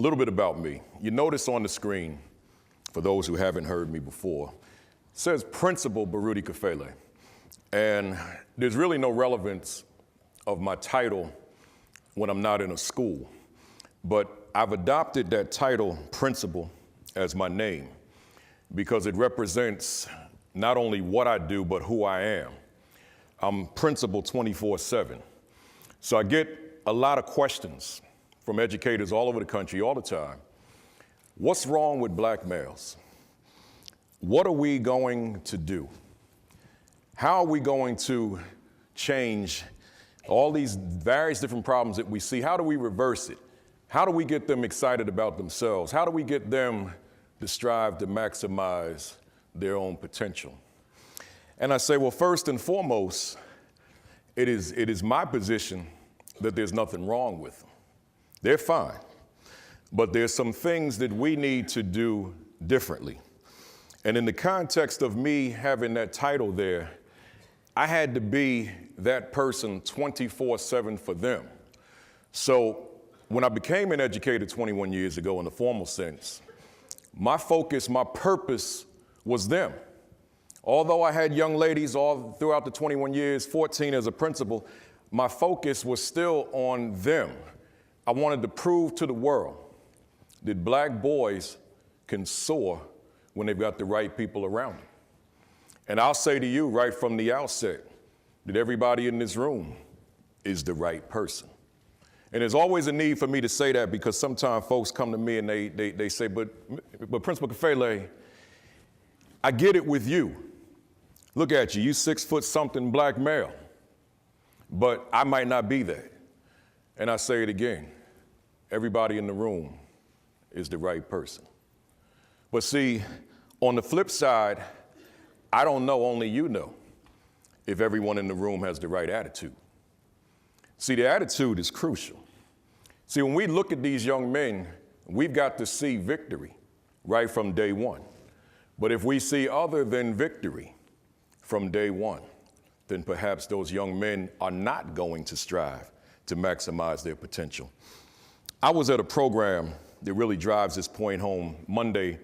A little bit about me. You notice on the screen, for those who haven't heard me before, it says Principal Baruti Kafele. And there's really no relevance of my title when I'm not in a school. But I've adopted that title, Principal, as my name because it represents not only what I do, but who I am. I'm principal 24/7. So I get a lot of questions from educators all over the country all the time. What's wrong with black males? What are we going to do? How are we going to change all these various different problems that we see? How do we reverse it? How do we get them excited about themselves? How do we get them to strive to maximize their own potential? And I say, well, first and foremost, it is my position that there's nothing wrong with them. They're fine. But there's some things that we need to do differently. And in the context of me having that title there, I had to be that person 24/7 for them. So when I became an educator 21 years ago in the formal sense, my focus, my purpose was them. Although I had young ladies all throughout the 21 years, 14 as a principal, my focus was still on them. I wanted to prove to the world that black boys can soar when they've got the right people around them. And I'll say to you right from the outset that everybody in this room is the right person. And there's always a need for me to say that because sometimes folks come to me and they say, but Principal Kafele, I get it with you. Look at you, 6-foot-something black male, but I might not be that. And I say it again, everybody in the room is the right person. But see, on the flip side, I don't know, only you know, if everyone in the room has the right attitude. See, the attitude is crucial. See, when we look at these young men, we've got to see victory right from day one. But if we see other than victory from day one, then perhaps those young men are not going to strive to maximize their potential. I was at a program that really drives this point home. Monday,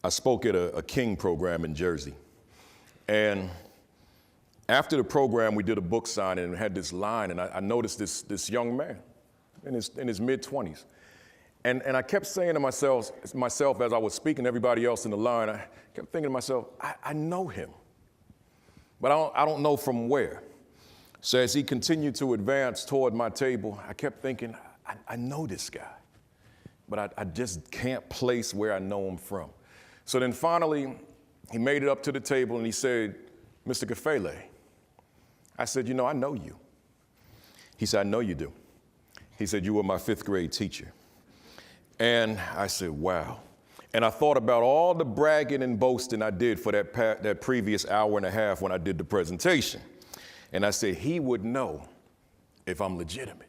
I spoke at a King program in Jersey. And after the program, we did a book signing and had this line, and I noticed this young man in his mid-20s. And I kept saying to myself as I was speaking to everybody else in the line, I kept thinking to myself, I know him, but I don't know from where. So as he continued to advance toward my table, I kept thinking, I know this guy, but I just can't place where I know him from. So then finally, he made it up to the table and he said, Mr. Kafele. I said, I know you. He said, I know you do. He said, you were my 5th grade teacher. And I said, wow. And I thought about all the bragging and boasting I did for that previous hour and a half when I did the presentation. And I said, he would know if I'm legitimate.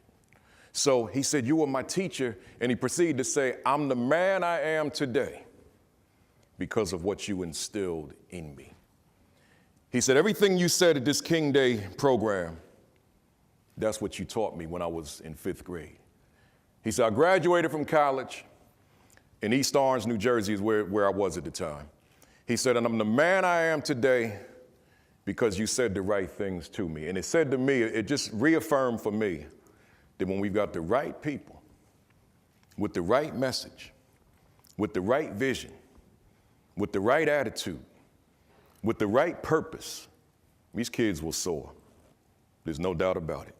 So he said, you were my teacher. And he proceeded to say, I'm the man I am today because of what you instilled in me. He said, everything you said at this King Day program, that's what you taught me when I was in 5th grade. He said, I graduated from college in East Orange, New Jersey is where I was at the time. He said, and I'm the man I am today because you said the right things to me. And it said to me, it just reaffirmed for me that when we've got the right people with the right message, with the right vision, with the right attitude, with the right purpose, these kids will soar. There's no doubt about it.